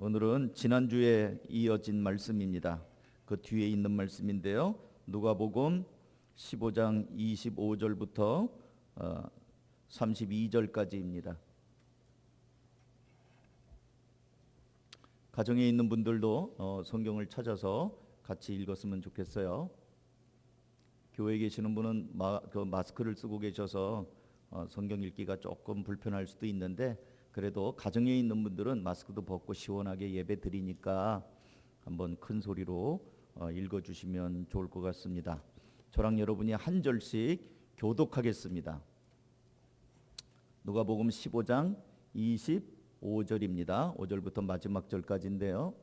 오늘은 지난주에 이어진 말씀입니다. 그 뒤에 있는 말씀인데요. 누가복음 15장 25절부터 32절까지입니다. 가정에 있는 분들도 성경을 찾아서 같이 읽었으면 좋겠어요. 교회에 계시는 분은 마스크를 쓰고 계셔서 성경 읽기가 조금 불편할 수도 있는데, 그래도 가정에 있는 분들은 마스크도 벗고 시원하게 예배 드리니까 한번 큰 소리로 읽어주시면 좋을 것 같습니다. 저랑 여러분이 한 절씩 교독하겠습니다. 누가복음 15장 25절입니다. 5절부터 마지막 절까지인데요.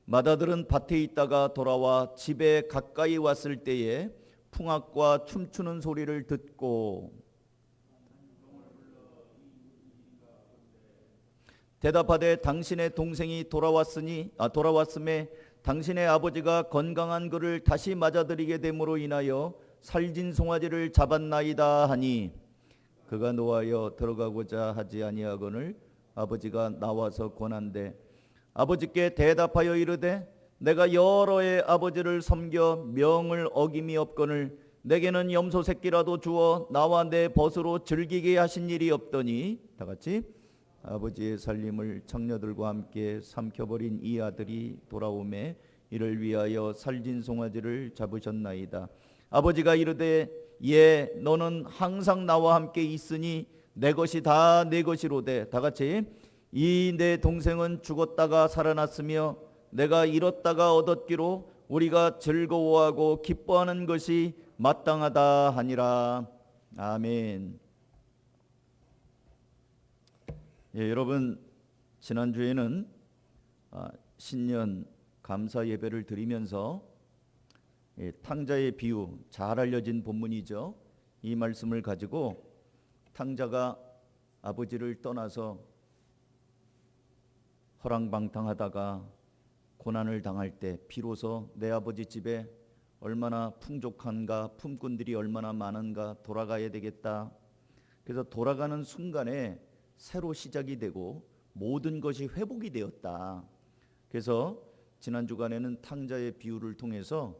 마다들은 밭에 있다가 돌아와 집에 가까이 왔을 때에 풍악과 춤추는 소리를 듣고 대답하되 당신의 동생이 돌아왔음에 당신의 아버지가 건강한 그를 다시 맞아들이게 됨으로 인하여 살진 송아지를 잡았나이다 하니, 그가 노하여 들어가고자 하지 아니하거늘 아버지가 나와서 권한대 아버지께 대답하여 이르되 내가 여러 해 아버지를 섬겨 명을 어김이 없거늘 내게는 염소 새끼라도 주어 나와 내 벗으로 즐기게 하신 일이 없더니, 다 같이 아버지의 살림을 청녀들과 함께 삼켜버린 이 아들이 돌아오매 이를 위하여 살진 송아지를 잡으셨나이다. 아버지가 이르되 예 너는 항상 나와 함께 있으니 내 것이 다 내 것이로되, 다 같이 이 내 동생은 죽었다가 살아났으며 내가 잃었다가 얻었기로 우리가 즐거워하고 기뻐하는 것이 마땅하다 하니라. 아멘. 예, 여러분, 지난주에는 신년 감사 예배를 드리면서 탕자의 비유, 잘 알려진 본문이죠. 이 말씀을 가지고 탕자가 아버지를 떠나서 허랑방탕하다가 고난을 당할 때 비로소 내 아버지 집에 얼마나 풍족한가, 품꾼들이 얼마나 많은가, 돌아가야 되겠다. 그래서 돌아가는 순간에 새로 시작이 되고 모든 것이 회복이 되었다. 그래서 지난 주간에는 탕자의 비유를 통해서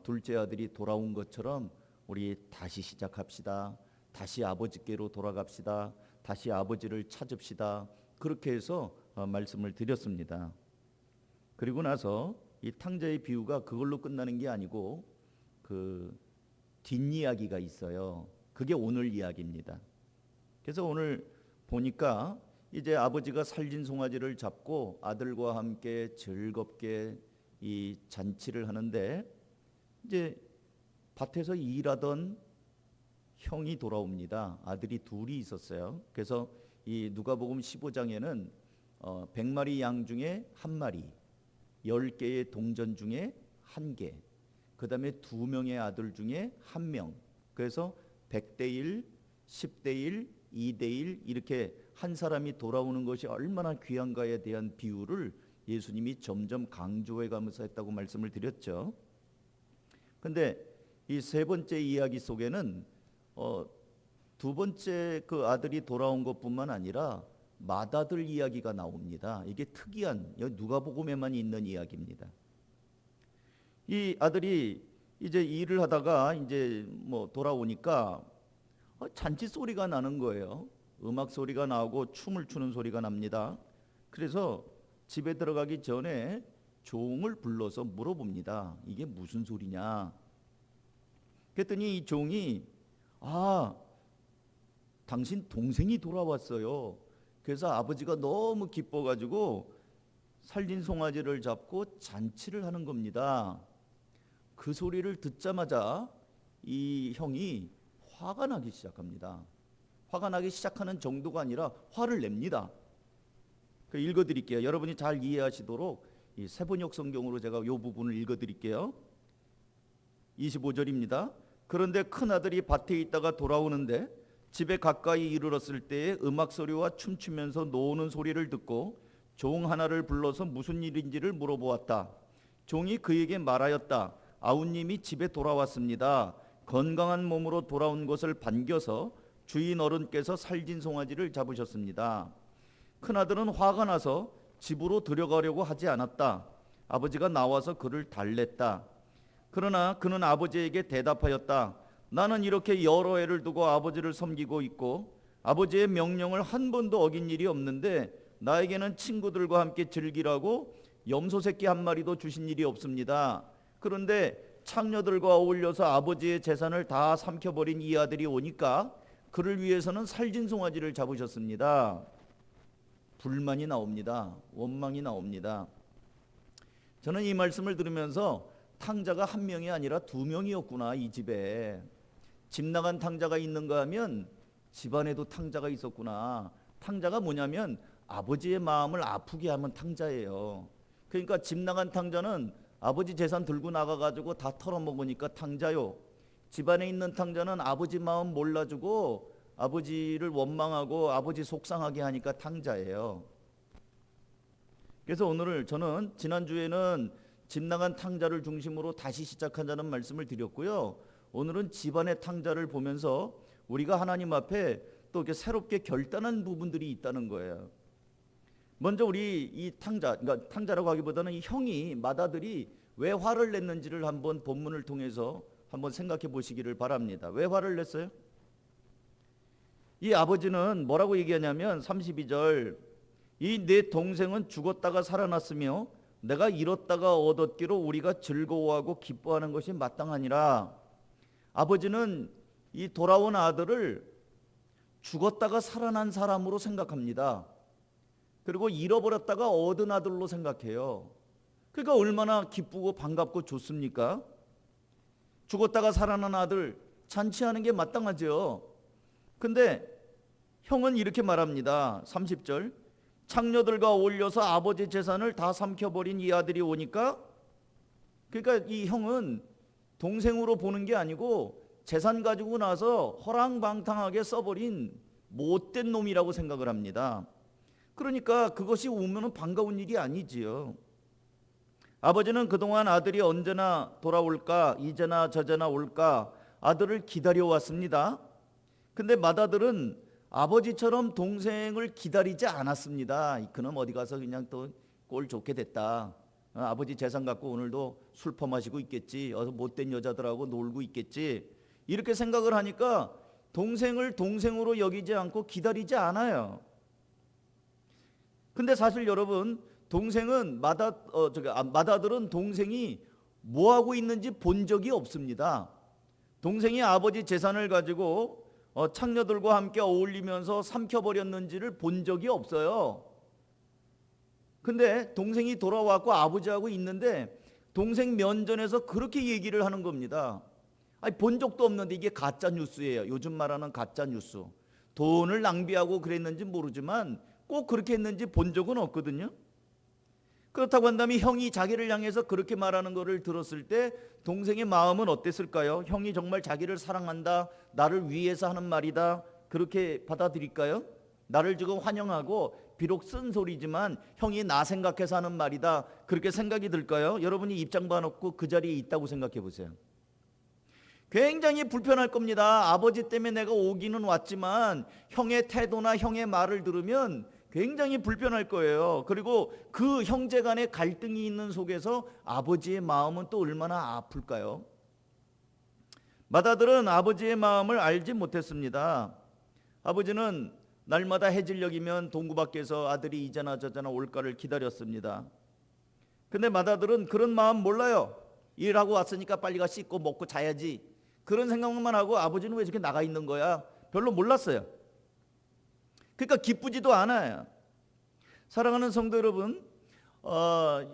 둘째 아들이 돌아온 것처럼 우리 다시 시작합시다. 다시 아버지께로 돌아갑시다. 다시 아버지를 찾읍시다. 그렇게 해서 말씀을 드렸습니다. 그리고 나서 이 탕자의 비유가 그걸로 끝나는 게 아니고 그 뒷이야기가 있어요. 그게 오늘 이야기입니다. 그래서 오늘 보니까 이제 아버지가 살진 송아지를 잡고 아들과 함께 즐겁게 이 잔치를 하는데, 이제 밭에서 일하던 형이 돌아옵니다. 아들이 둘이 있었어요. 그래서 이 누가복음 15장에는 100마리 양 중에 1마리, 10개의 동전 중에 1개, 그 다음에 2명의 아들 중에 1명, 그래서 100대 1, 10대 1, 2대 1 이렇게 한 사람이 돌아오는 것이 얼마나 귀한가에 대한 비유를 예수님이 점점 강조해 가면서 했다고 말씀을 드렸죠. 근데 이 세 번째 이야기 속에는 두 번째 그 아들이 돌아온 것뿐만 아니라 맏아들 이야기가 나옵니다. 이게 특이한 누가복음에만 있는 이야기입니다. 이 아들이 이제 일을 하다가 이제 돌아오니까 잔치 소리가 나는 거예요. 음악 소리가 나오고 춤을 추는 소리가 납니다. 그래서 집에 들어가기 전에 종을 불러서 물어봅니다. 이게 무슨 소리냐? 그랬더니 이 종이 당신 동생이 돌아왔어요. 그래서 아버지가 너무 기뻐가지고 살진 송아지를 잡고 잔치를 하는 겁니다. 그 소리를 듣자마자 이 형이 화가 나기 시작합니다. 화가 나기 시작하는 정도가 아니라 화를 냅니다. 읽어드릴게요. 여러분이 잘 이해하시도록 이 세번역 성경으로 제가 이 부분을 읽어드릴게요. 25절입니다. 그런데 큰아들이 밭에 있다가 돌아오는데 집에 가까이 이르렀을 때에 음악 소리와 춤추면서 노는 소리를 듣고 종 하나를 불러서 무슨 일인지를 물어보았다. 종이 그에게 말하였다. 아우님이 집에 돌아왔습니다. 건강한 몸으로 돌아온 것을 반겨서 주인 어른께서 살진 송아지를 잡으셨습니다. 큰아들은 화가 나서 집으로 들어가려고 하지 않았다. 아버지가 나와서 그를 달랬다. 그러나 그는 아버지에게 대답하였다. 나는 이렇게 여러 해를 두고 아버지를 섬기고 있고 아버지의 명령을 한 번도 어긴 일이 없는데 나에게는 친구들과 함께 즐기라고 염소 새끼 한 마리도 주신 일이 없습니다. 그런데 창녀들과 어울려서 아버지의 재산을 다 삼켜버린 이 아들이 오니까 그를 위해서는 살진 송아지를 잡으셨습니다. 불만이 나옵니다. 원망이 나옵니다. 저는 이 말씀을 들으면서 탕자가 한 명이 아니라 두 명이었구나. 이 집에 집 나간 탕자가 있는가 하면 집안에도 탕자가 있었구나. 탕자가 뭐냐면 아버지의 마음을 아프게 하면 탕자예요. 그러니까 집 나간 탕자는 아버지 재산 들고 나가가지고 다 털어먹으니까 탕자요. 집안에 있는 탕자는 아버지 마음 몰라주고 아버지를 원망하고 아버지 속상하게 하니까 탕자예요. 그래서 오늘 저는 지난주에는 집 나간 탕자를 중심으로 다시 시작한다는 말씀을 드렸고요. 오늘은 집안의 탕자를 보면서 우리가 하나님 앞에 또 이렇게 새롭게 결단한 부분들이 있다는 거예요. 먼저 우리 이 탕자, 그러니까 탕자라고 하기보다는 이 형이 맏아들이 왜 화를 냈는지를 한번 본문을 통해서 한번 생각해 보시기를 바랍니다. 왜 화를 냈어요? 이 아버지는 뭐라고 얘기하냐면 32절, 이 내 동생은 죽었다가 살아났으며 내가 잃었다가 얻었기로 우리가 즐거워하고 기뻐하는 것이 마땅하니라. 아버지는 이 돌아온 아들을 죽었다가 살아난 사람으로 생각합니다. 그리고 잃어버렸다가 얻은 아들로 생각해요. 그러니까 얼마나 기쁘고 반갑고 좋습니까? 죽었다가 살아난 아들 잔치하는 게 마땅하죠. 근데 형은 이렇게 말합니다. 30절, 창녀들과 어울려서 아버지 재산을 다 삼켜버린 이 아들이 오니까, 그러니까 이 형은 동생으로 보는 게 아니고 재산 가지고 나서 허랑방탕하게 써버린 못된 놈이라고 생각을 합니다. 그러니까 그것이 오면은 반가운 일이 아니지요. 아버지는 그동안 아들이 언제나 돌아올까, 이제나 저제나 올까 아들을 기다려왔습니다. 근데 맏아들은 아버지처럼 동생을 기다리지 않았습니다. 그놈 어디 가서 그냥 또 꼴 좋게 됐다. 아버지 재산 갖고 오늘도 술 퍼마시고 있겠지. 어서 못된 여자들하고 놀고 있겠지. 이렇게 생각을 하니까 동생을 동생으로 여기지 않고 기다리지 않아요. 근데 사실 여러분, 동생은 맏아들은 동생이 뭐 하고 있는지 본 적이 없습니다. 동생이 아버지 재산을 가지고 창녀들과 함께 어울리면서 삼켜버렸는지를 본 적이 없어요. 근데 동생이 돌아왔고 아버지하고 있는데 동생 면전에서 그렇게 얘기를 하는 겁니다. 아니, 본 적도 없는데 이게 가짜 뉴스예요. 요즘 말하는 가짜 뉴스. 돈을 낭비하고 그랬는지 모르지만 꼭 그렇게 했는지 본 적은 없거든요. 그렇다고 한다면 형이 자기를 향해서 그렇게 말하는 것을 들었을 때 동생의 마음은 어땠을까요? 형이 정말 자기를 사랑한다, 나를 위해서 하는 말이다, 그렇게 받아들일까요? 나를 지금 환영하고 비록 쓴소리지만 형이 나 생각해서 하는 말이다, 그렇게 생각이 들까요? 여러분이 입장 봐놓고 그 자리에 있다고 생각해 보세요. 굉장히 불편할 겁니다. 아버지 때문에 내가 오기는 왔지만 형의 태도나 형의 말을 들으면 굉장히 불편할 거예요. 그리고 그 형제 간의 갈등이 있는 속에서 아버지의 마음은 또 얼마나 아플까요? 맏아들은 아버지의 마음을 알지 못했습니다. 아버지는 날마다 해질녘이면 동구 밖에서 아들이 이제나 저제나 올까를 기다렸습니다. 근데 맏아들은 그런 마음 몰라요. 일하고 왔으니까 빨리 가 씻고 먹고 자야지, 그런 생각만 하고 아버지는 왜 저렇게 나가 있는 거야? 별로 몰랐어요. 그러니까 기쁘지도 않아요. 사랑하는 성도 여러분,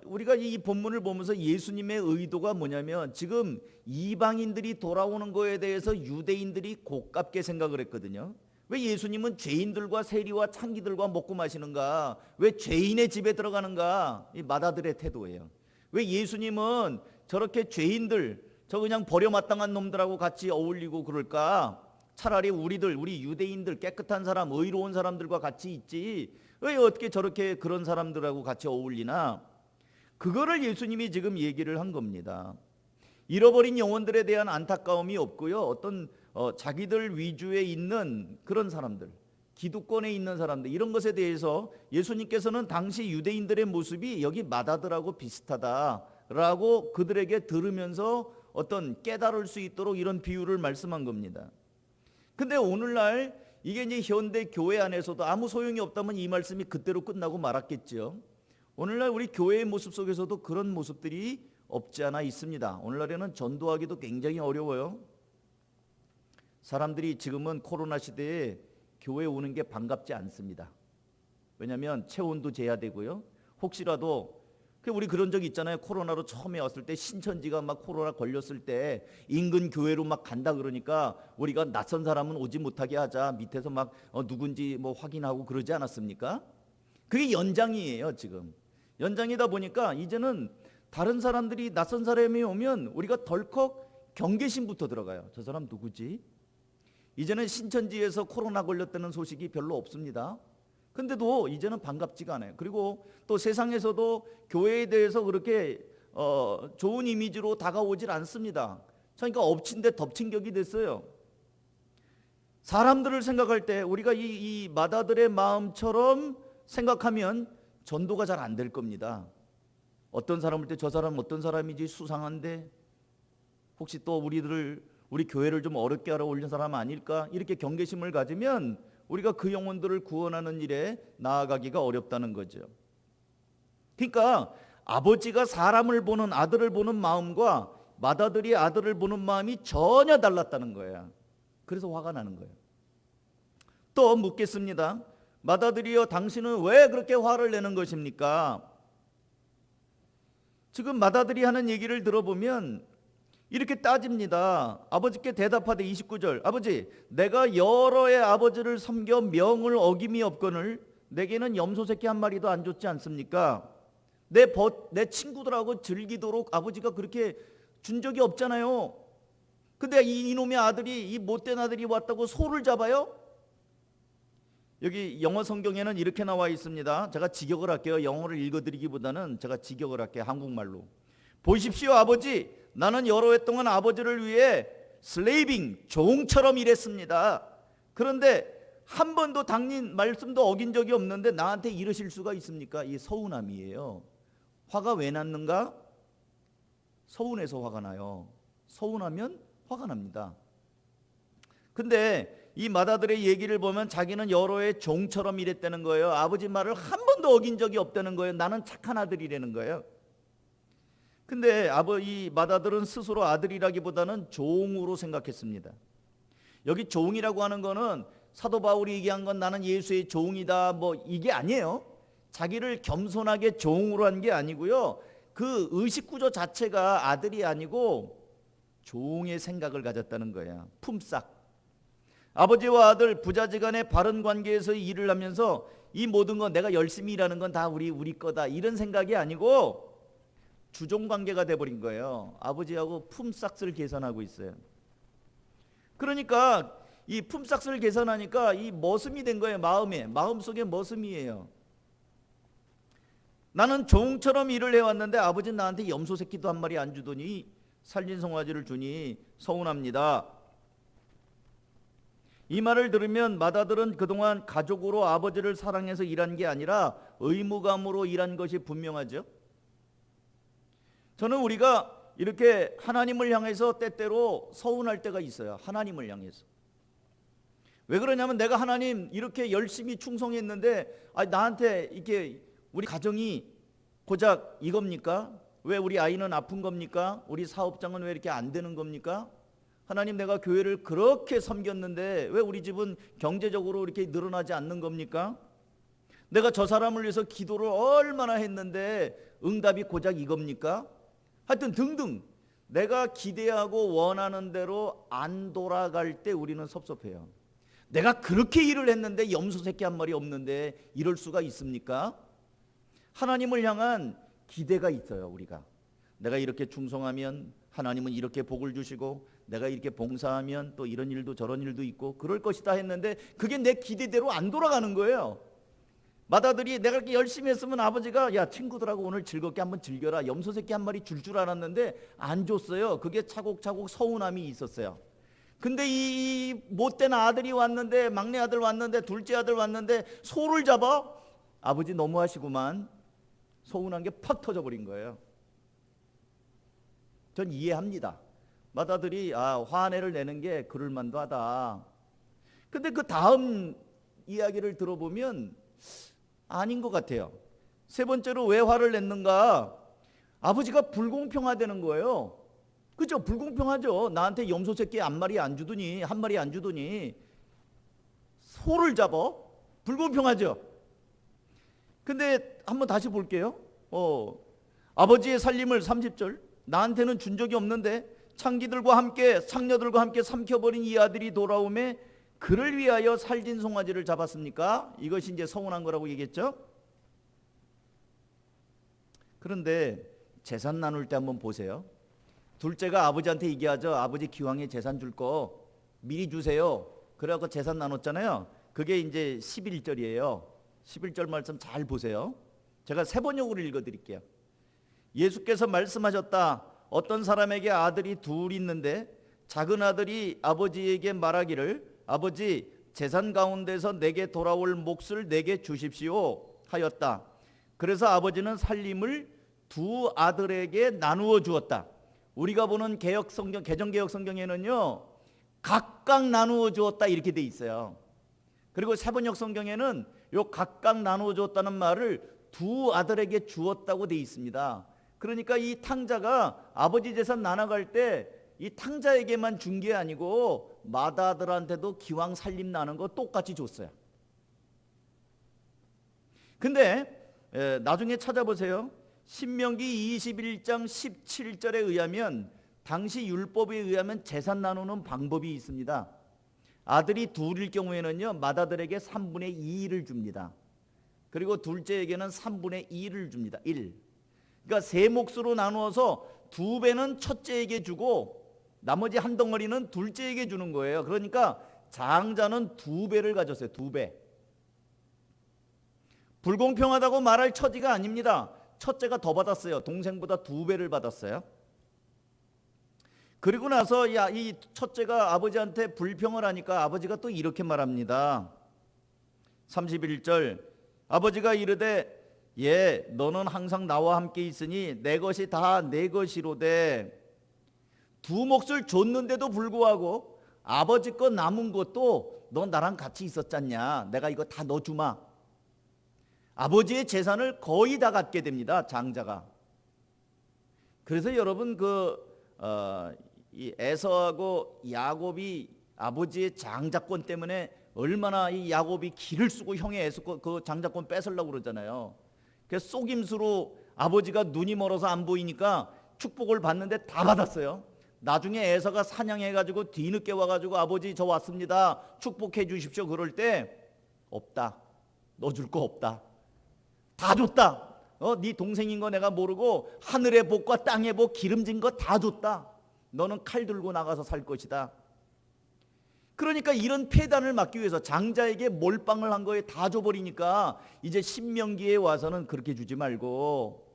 우리가 이 본문을 보면서 예수님의 의도가 뭐냐면 지금 이방인들이 돌아오는 거에 대해서 유대인들이 고깝게 생각을 했거든요. 왜 예수님은 죄인들과 세리와 창기들과 먹고 마시는가? 왜 죄인의 집에 들어가는가? 이 맏아들의 태도예요. 왜 예수님은 저렇게 죄인들, 저 그냥 버려마땅한 놈들하고 같이 어울리고 그럴까? 차라리 우리 유대인들, 깨끗한 사람, 의로운 사람들과 같이 있지, 왜 어떻게 저렇게 그런 사람들하고 같이 어울리나? 그거를 예수님이 지금 얘기를 한 겁니다. 잃어버린 영혼들에 대한 안타까움이 없고요, 어떤 자기들 위주에 있는 그런 사람들, 기득권에 있는 사람들, 이런 것에 대해서 예수님께서는 당시 유대인들의 모습이 여기 마다들하고 비슷하다라고 그들에게 들으면서 어떤 깨달을 수 있도록 이런 비유를 말씀한 겁니다. 근데 오늘날 이게 이제 현대 교회 안에서도 아무 소용이 없다면 이 말씀이 그때로 끝나고 말았겠죠. 오늘날 우리 교회의 모습 속에서도 그런 모습들이 없지 않아 있습니다. 오늘날에는 전도하기도 굉장히 어려워요. 사람들이 지금은 코로나 시대에 교회에 오는 게 반갑지 않습니다. 왜냐하면 체온도 제한되고요. 혹시라도 우리 그런 적 있잖아요. 코로나로 처음에 왔을 때 신천지가 막 코로나 걸렸을 때 인근 교회로 막 간다 그러니까 우리가 낯선 사람은 오지 못하게 하자. 밑에서 막 누군지 뭐 확인하고 그러지 않았습니까? 그게 연장이에요. 지금 연장이다 보니까 이제는 다른 사람들이 낯선 사람이 오면 우리가 덜컥 경계심부터 들어가요. 저 사람 누구지? 이제는 신천지에서 코로나 걸렸다는 소식이 별로 없습니다. 근데도 이제는 반갑지가 않아요. 그리고 또 세상에서도 교회에 대해서 그렇게 좋은 이미지로 다가오질 않습니다. 그러니까 엎친 데 덮친 격이 됐어요. 사람들을 생각할 때 우리가 이 마다들의 마음처럼 생각하면 전도가 잘 안 될 겁니다. 어떤 사람을 때 저 사람 어떤 사람이지 수상한데 혹시 또 우리 교회를 좀 어렵게 하러 올린 사람 아닐까, 이렇게 경계심을 가지면 우리가 그 영혼들을 구원하는 일에 나아가기가 어렵다는 거죠. 그러니까 아버지가 사람을 보는, 아들을 보는 마음과 맏아들이 아들을 보는 마음이 전혀 달랐다는 거야. 그래서 화가 나는 거예요. 또 묻겠습니다. 맏아들이여, 당신은 왜 그렇게 화를 내는 것입니까? 지금 맏아들이 하는 얘기를 들어보면 이렇게 따집니다. 아버지께 대답하되 29절, 아버지, 내가 여러의 아버지를 섬겨 명을 어김이 없거늘 내게는 염소 새끼 한 마리도 안 줬지 않습니까? 내 친구들하고 즐기도록 아버지가 그렇게 준 적이 없잖아요. 근데 이놈의 아들이, 이 못된 아들이 왔다고 소를 잡아요? 여기 영어 성경에는 이렇게 나와 있습니다. 제가 직역을 할게요. 영어를 읽어드리기보다는 제가 직역을 할게요. 한국말로. 보십시오 아버지, 나는 여러 해 동안 아버지를 위해 슬레이빙, 종처럼 일했습니다. 그런데 한 번도 당신 말씀도 어긴 적이 없는데 나한테 이러실 수가 있습니까? 이 서운함이에요. 화가 왜 났는가? 서운해서 화가 나요. 서운하면 화가 납니다. 근데 이 맏아들의 얘기를 보면 자기는 여러 해 종처럼 일했다는 거예요. 아버지 말을 한 번도 어긴 적이 없다는 거예요. 나는 착한 아들이라는 거예요. 근데 이 맏아들은 스스로 아들이라기보다는 종으로 생각했습니다. 여기 종이라고 하는 거는 사도 바울이 얘기한 건 나는 예수의 종이다 뭐 이게 아니에요. 자기를 겸손하게 종으로 한 게 아니고요. 그 의식구조 자체가 아들이 아니고 종의 생각을 가졌다는 거야. 품삯. 아버지와 아들 부자지간의 바른 관계에서 일을 하면서 이 모든 건 내가 열심히 일하는 건 다 우리 거다 이런 생각이 아니고 주종관계가 돼버린 거예요. 아버지하고 품삯을 계산하고 있어요. 그러니까 이 품삯을 계산하니까 이 머슴이 된 거예요. 마음속에 머슴이에요. 나는 종처럼 일을 해왔는데 아버지는 나한테 염소 새끼도 한 마리 안 주더니 살진송아지를 주니 서운합니다. 이 말을 들으면 맏아들은 그동안 가족으로 아버지를 사랑해서 일한 게 아니라 의무감으로 일한 것이 분명하죠. 저는 우리가 이렇게 하나님을 향해서 때때로 서운할 때가 있어요. 하나님을 향해서. 왜 그러냐면 내가 하나님 이렇게 열심히 충성했는데 나한테 이렇게 우리 가정이 고작 이겁니까? 왜 우리 아이는 아픈 겁니까? 우리 사업장은 왜 이렇게 안 되는 겁니까? 하나님 내가 교회를 그렇게 섬겼는데 왜 우리 집은 경제적으로 이렇게 늘어나지 않는 겁니까? 내가 저 사람을 위해서 기도를 얼마나 했는데 응답이 고작 이겁니까? 하여튼 등등 내가 기대하고 원하는 대로 안 돌아갈 때 우리는 섭섭해요. 내가 그렇게 일을 했는데 염소 새끼 한 마리 없는데 이럴 수가 있습니까? 하나님을 향한 기대가 있어요. 우리가 내가 이렇게 충성하면 하나님은 이렇게 복을 주시고 내가 이렇게 봉사하면 또 이런 일도 저런 일도 있고 그럴 것이다 했는데 그게 내 기대대로 안 돌아가는 거예요. 맏아들이 내가 이렇게 열심히 했으면 아버지가 야 친구들하고 오늘 즐겁게 한번 즐겨라 염소 새끼 한 마리 줄 알았는데 안 줬어요. 그게 차곡차곡 서운함이 있었어요. 근데 이 못된 아들이 왔는데, 막내 아들 왔는데, 둘째 아들 왔는데 소를 잡아? 아버지 너무하시구만. 서운한 게 팍 터져버린 거예요. 전 이해합니다. 맏아들이 화내를 내는 게 그럴만도 하다. 근데 그 다음 이야기를 들어보면 아닌 것 같아요. 세 번째로 왜 화를 냈는가? 아버지가 불공평하다는 거예요. 그죠? 불공평하죠. 나한테 염소 새끼 한 마리 안 주더니 소를 잡아? 불공평하죠. 근데 한번 다시 볼게요. 아버지의 살림을 30절 나한테는 준 적이 없는데 창기들과 함께 상녀들과 함께 삼켜버린 이 아들이 돌아오매 그를 위하여 살진 송아지를 잡았습니까? 이것이 이제 서운한 거라고 얘기했죠. 그런데 재산 나눌 때 한번 보세요. 둘째가 아버지한테 얘기하죠. 아버지 기왕에 재산 줄 거 미리 주세요. 그래갖고 재산 나눴잖아요. 그게 이제 11절이에요. 11절 말씀 잘 보세요. 제가 세 번역으로 읽어드릴게요. 예수께서 말씀하셨다. 어떤 사람에게 아들이 둘 있는데 작은 아들이 아버지에게 말하기를 아버지 재산 가운데서 내게 돌아올 몫을 내게 주십시오 하였다. 그래서 아버지는 살림을 두 아들에게 나누어 주었다. 우리가 보는 개혁성경, 개정개혁성경에는요 각각 나누어 주었다 이렇게 돼 있어요. 그리고 세번역 성경에는 요 각각 나누어 주었다는 말을 두 아들에게 주었다고 돼 있습니다. 그러니까 이 탕자가 아버지 재산 나눠갈 때 이 탕자에게만 준 게 아니고 맏아들한테도 기왕 살림 나는 거 똑같이 줬어요. 근데 나중에 찾아보세요. 신명기 21장 17절에 의하면 당시 율법에 의하면 재산 나누는 방법이 있습니다. 아들이 둘일 경우에는요 맏아들에게 3분의 2를 줍니다. 그리고 둘째에게는 3분의 2를 줍니다. 1. 그러니까 세 몫으로 나누어서 두 배는 첫째에게 주고 나머지 한 덩어리는 둘째에게 주는 거예요. 그러니까 장자는 두 배를 가졌어요. 두 배. 불공평하다고 말할 처지가 아닙니다. 첫째가 더 받았어요. 동생보다 두 배를 받았어요. 그리고 나서 이 첫째가 아버지한테 불평을 하니까 아버지가 또 이렇게 말합니다. 31절 아버지가 이르되 너는 항상 나와 함께 있으니 내 것이 다 내 것이로되 두 몫을 줬는데도 불구하고 아버지 거 남은 것도 너 나랑 같이 있었잖냐. 내가 이거 다 너 주마. 아버지의 재산을 거의 다 갖게 됩니다. 장자가. 그래서 여러분 이 에서하고 야곱이 아버지의 장자권 때문에 얼마나 이 야곱이 기를 쓰고 형의 에서 그 장자권 뺏으려고 그러잖아요. 그래서 속임수로 아버지가 눈이 멀어서 안 보이니까 축복을 받는데 다 받았어요. 나중에 에서가 사냥해가지고 뒤늦게 와가지고 아버지 저 왔습니다. 축복해 주십시오. 그럴 때 없다. 너 줄 거 없다. 다 줬다. 네 동생인 거 내가 모르고 하늘의 복과 땅의 복 기름진 거 다 줬다. 너는 칼 들고 나가서 살 것이다. 그러니까 이런 폐단을 막기 위해서 장자에게 몰빵을 한 거에 다 줘버리니까 이제 신명기에 와서는 그렇게 주지 말고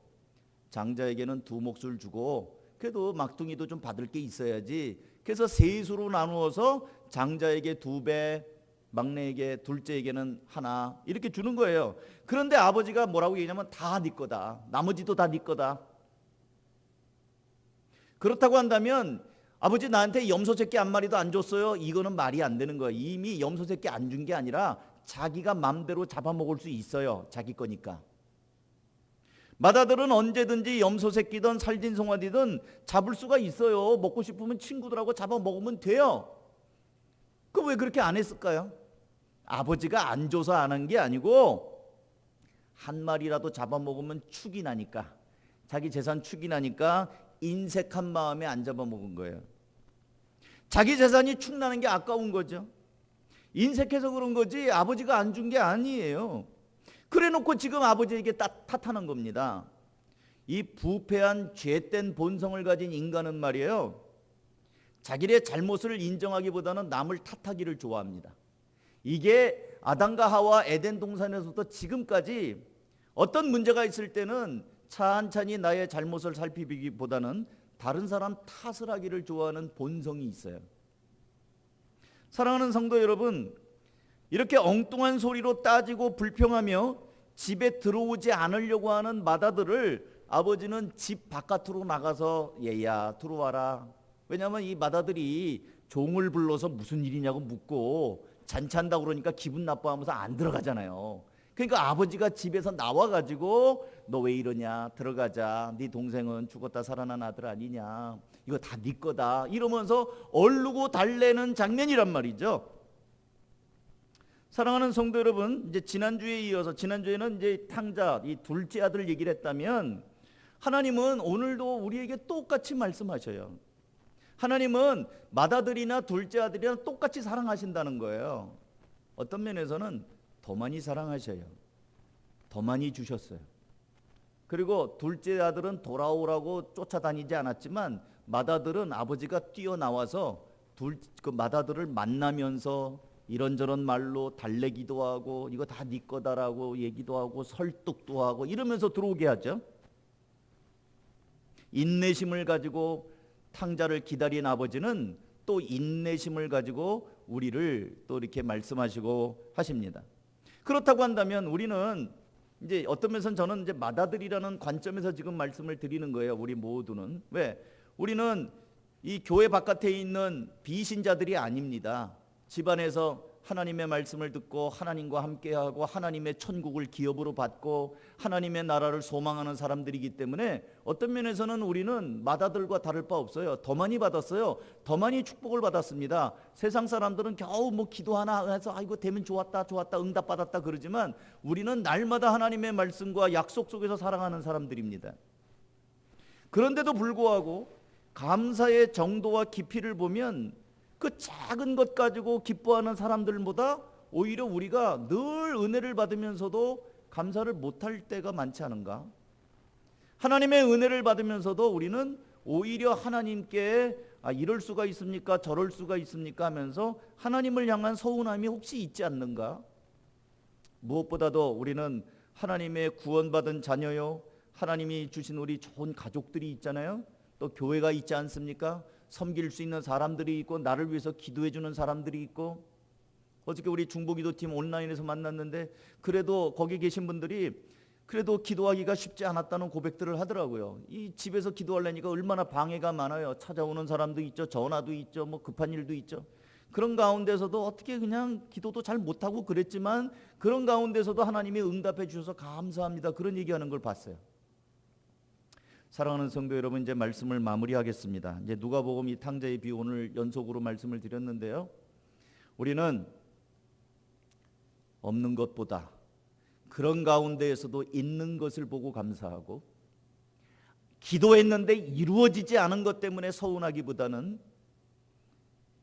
장자에게는 두 몫을 주고 그래도 막둥이도 좀 받을 게 있어야지. 그래서 셋으로 나누어서 장자에게 두 배, 막내에게 둘째에게는 하나 이렇게 주는 거예요. 그런데 아버지가 뭐라고 얘기하냐면 다 네 거다. 나머지도 다 네 거다. 그렇다고 한다면 아버지 나한테 염소 새끼 한 마리도 안 줬어요. 이거는 말이 안 되는 거예요. 이미 염소 새끼 안 준 게 아니라 자기가 맘대로 잡아먹을 수 있어요. 자기 거니까. 맏아들은 언제든지 염소 새끼든 살진 송아지든 잡을 수가 있어요. 먹고 싶으면 친구들하고 잡아먹으면 돼요. 그럼 왜 그렇게 안 했을까요? 아버지가 안 줘서 안 한 게 아니고 한 마리라도 잡아먹으면 축이 나니까 자기 재산 축이 나니까 인색한 마음에 안 잡아먹은 거예요. 자기 재산이 축나는 게 아까운 거죠. 인색해서 그런 거지 아버지가 안 준 게 아니에요. 그래놓고 지금 아버지에게 탓하는 겁니다. 이 부패한 죄된 본성을 가진 인간은 말이에요. 자기의 잘못을 인정하기보다는 남을 탓하기를 좋아합니다. 이게 아담과 하와 에덴 동산에서부터 지금까지 어떤 문제가 있을 때는 찬찬히 나의 잘못을 살피기보다는 다른 사람 탓을 하기를 좋아하는 본성이 있어요. 사랑하는 성도 여러분, 이렇게 엉뚱한 소리로 따지고 불평하며 집에 들어오지 않으려고 하는 마다들을 아버지는 집 바깥으로 나가서 얘야 들어와라. 왜냐하면 이 마다들이 종을 불러서 무슨 일이냐고 묻고 잔치한다고 그러니까 기분 나빠하면서 안 들어가잖아요. 그러니까 아버지가 집에서 나와가지고 너 왜 이러냐, 들어가자, 네 동생은 죽었다 살아난 아들 아니냐, 이거 다 네 거다, 이러면서 얼르고 달래는 장면이란 말이죠. 사랑하는 성도 여러분, 이제 지난주에 이어서, 지난주에는 이제 탕자, 이 둘째 아들 얘기를 했다면, 하나님은 오늘도 우리에게 똑같이 말씀하셔요. 하나님은 맏아들이나 둘째 아들이나 똑같이 사랑하신다는 거예요. 어떤 면에서는 더 많이 사랑하셔요. 더 많이 주셨어요. 그리고 둘째 아들은 돌아오라고 쫓아다니지 않았지만 맏아들은 아버지가 뛰어나와서 그 맏아들을 만나면서 이런저런 말로 달래기도 하고 이거 다 네 거다라고 얘기도 하고 설득도 하고 이러면서 들어오게 하죠. 인내심을 가지고 탕자를 기다린 아버지는 또 인내심을 가지고 우리를 또 이렇게 말씀하시고 하십니다. 그렇다고 한다면 우리는 이제 어떤 면에서는 저는 이제 맏아들이라는 관점에서 지금 말씀을 드리는 거예요. 우리 모두는. 왜? 우리는 이 교회 바깥에 있는 비신자들이 아닙니다. 집안에서 하나님의 말씀을 듣고 하나님과 함께하고 하나님의 천국을 기업으로 받고 하나님의 나라를 소망하는 사람들이기 때문에 어떤 면에서는 우리는 맏아들과 다를 바 없어요. 더 많이 받았어요. 더 많이 축복을 받았습니다. 세상 사람들은 겨우 뭐 기도 하나 해서 아이고 되면 좋았다 응답받았다 그러지만 우리는 날마다 하나님의 말씀과 약속 속에서 살아가는 사람들입니다. 그런데도 불구하고 감사의 정도와 깊이를 보면 그 작은 것 가지고 기뻐하는 사람들보다 오히려 우리가 늘 은혜를 받으면서도 감사를 못할 때가 많지 않은가? 하나님의 은혜를 받으면서도 우리는 오히려 하나님께 이럴 수가 있습니까? 저럴 수가 있습니까? 하면서 하나님을 향한 서운함이 혹시 있지 않는가? 무엇보다도 우리는 하나님의 구원받은 자녀요, 하나님이 주신 우리 좋은 가족들이 있잖아요. 또 교회가 있지 않습니까? 섬길 수 있는 사람들이 있고 나를 위해서 기도해 주는 사람들이 있고, 어저께 우리 중보기도팀 온라인에서 만났는데 그래도 거기 계신 분들이 그래도 기도하기가 쉽지 않았다는 고백들을 하더라고요. 이 집에서 기도하려니까 얼마나 방해가 많아요. 찾아오는 사람도 있죠, 전화도 있죠, 뭐 급한 일도 있죠. 그런 가운데서도 어떻게 그냥 기도도 잘 못하고 그랬지만 그런 가운데서도 하나님이 응답해 주셔서 감사합니다, 그런 얘기하는 걸 봤어요. 사랑하는 성도 여러분, 이제 말씀을 마무리하겠습니다. 이제 누가복음 이 탕자의 비 오늘 연속으로 말씀을 드렸는데요. 우리는 없는 것보다 그런 가운데에서도 있는 것을 보고 감사하고, 기도했는데 이루어지지 않은 것 때문에 서운하기보다는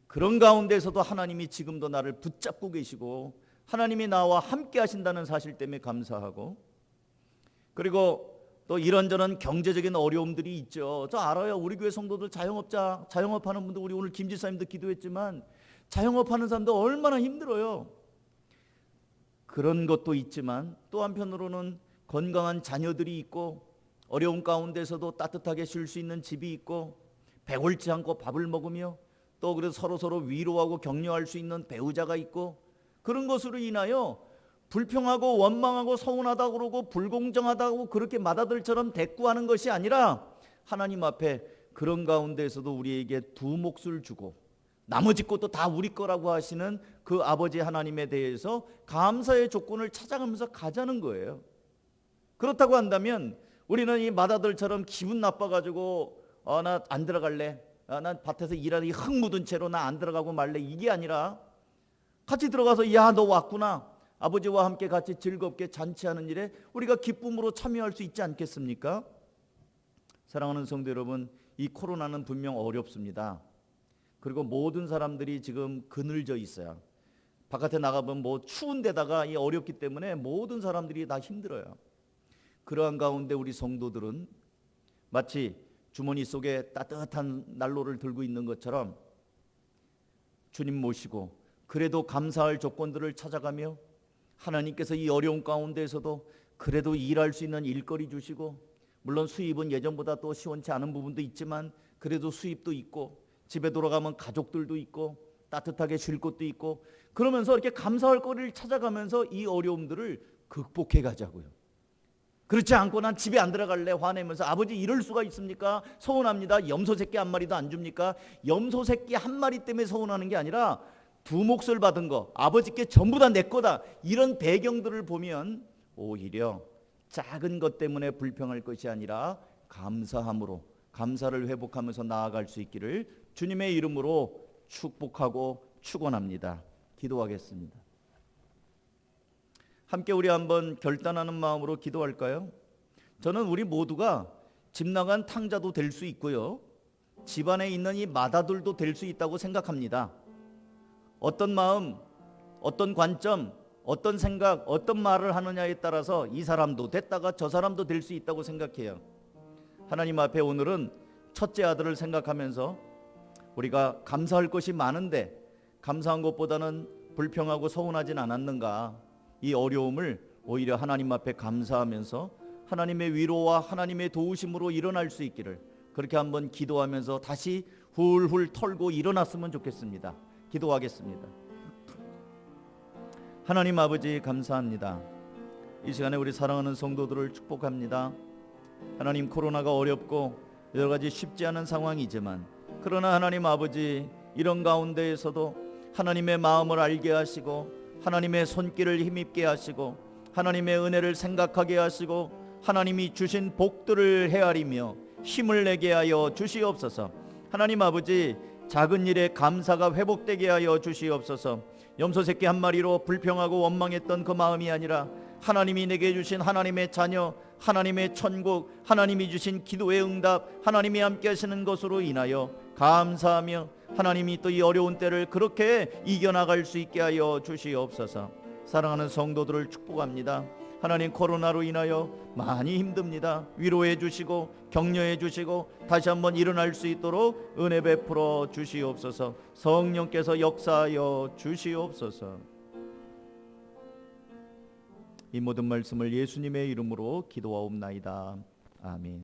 그런 가운데서도 하나님이 지금도 나를 붙잡고 계시고 하나님이 나와 함께 하신다는 사실 때문에 감사하고, 그리고 또 이런저런 경제적인 어려움들이 있죠. 저 알아요. 우리 교회 성도들 자영업하는 분들, 우리 오늘 김 지사님도 기도했지만 자영업하는 사람도 얼마나 힘들어요. 그런 것도 있지만 또 한편으로는 건강한 자녀들이 있고 어려운 가운데서도 따뜻하게 쉴 수 있는 집이 있고 배골지 않고 밥을 먹으며 또 그래서 서로 위로하고 격려할 수 있는 배우자가 있고, 그런 것으로 인하여 불평하고 원망하고 서운하다고 그러고 불공정하다고 그렇게 맏아들처럼 대꾸하는 것이 아니라 하나님 앞에 그런 가운데에서도 우리에게 두 몫을 주고 나머지 것도 다 우리 거라고 하시는 그 아버지 하나님에 대해서 감사의 조건을 찾아가면서 가자는 거예요. 그렇다고 한다면 우리는 이 맏아들처럼 기분 나빠가지고 나 안 들어갈래, 난 밭에서 일하는 흙 묻은 채로 나 안 들어가고 말래, 이게 아니라 같이 들어가서 야 너 왔구나, 아버지와 함께 같이 즐겁게 잔치하는 일에 우리가 기쁨으로 참여할 수 있지 않겠습니까? 사랑하는 성도 여러분, 이 코로나는 분명 어렵습니다. 그리고 모든 사람들이 지금 그늘져 있어요. 바깥에 나가면 뭐 추운 데다가 이 어렵기 때문에 모든 사람들이 다 힘들어요. 그러한 가운데 우리 성도들은 마치 주머니 속에 따뜻한 난로를 들고 있는 것처럼 주님 모시고 그래도 감사할 조건들을 찾아가며 하나님께서 이 어려운 가운데에서도 그래도 일할 수 있는 일거리 주시고, 물론 수입은 예전보다 또 시원치 않은 부분도 있지만 그래도 수입도 있고 집에 돌아가면 가족들도 있고 따뜻하게 쉴 곳도 있고, 그러면서 이렇게 감사할 거리를 찾아가면서 이 어려움들을 극복해 가자고요. 그렇지 않고 난 집에 안 들어갈래 화내면서 아버지 이럴 수가 있습니까? 서운합니다. 염소 새끼 한 마리도 안 줍니까? 염소 새끼 한 마리 때문에 서운하는 게 아니라 두 몫을 받은 거, 아버지께 전부 다 내 거다, 이런 배경들을 보면 오히려 작은 것 때문에 불평할 것이 아니라 감사함으로 감사를 회복하면서 나아갈 수 있기를 주님의 이름으로 축복하고 축원합니다. 기도하겠습니다. 함께 우리 한번 결단하는 마음으로 기도할까요? 저는 우리 모두가 집 나간 탕자도 될 수 있고요, 집안에 있는 이 마다들도 될 수 있다고 생각합니다. 어떤 마음, 어떤 관점, 어떤 생각, 어떤 말을 하느냐에 따라서 이 사람도 됐다가 저 사람도 될 수 있다고 생각해요. 하나님 앞에 오늘은 첫째 아들을 생각하면서 우리가 감사할 것이 많은데 감사한 것보다는 불평하고 서운하진 않았는가, 이 어려움을 오히려 하나님 앞에 감사하면서 하나님의 위로와 하나님의 도우심으로 일어날 수 있기를, 그렇게 한번 기도하면서 다시 훌훌 털고 일어났으면 좋겠습니다. 기도하겠습니다. 하나님 아버지, 감사합니다. 이 시간에 우리 사랑하는 성도들을 축복합니다. 하나님, 코로나가 어렵고 여러 가지 쉽지 않은 상황이지만, 그러나 하나님 아버지, 이런 가운데에서도 하나님의 마음을 알게 하시고 하나님의 손길을 힘입게 하시고 하나님의 은혜를 생각하게 하시고 하나님이 주신 복들을 헤아리며 힘을 내게 하여 주시옵소서. 하나님 아버지, 작은 일에 감사가 회복되게 하여 주시옵소서. 염소 새끼 한 마리로 불평하고 원망했던 그 마음이 아니라 하나님이 내게 주신 하나님의 자녀, 하나님의 천국, 하나님이 주신 기도의 응답, 하나님이 함께 하시는 것으로 인하여 감사하며 하나님이 또 이 어려운 때를 그렇게 이겨나갈 수 있게 하여 주시옵소서. 사랑하는 성도들을 축복합니다. 하나님, 코로나로 인하여 많이 힘듭니다. 위로해 주시고 격려해 주시고 다시 한번 일어날 수 있도록 은혜 베풀어 주시옵소서. 성령께서 역사하여 주시옵소서. 이 모든 말씀을 예수님의 이름으로 기도하옵나이다. 아멘.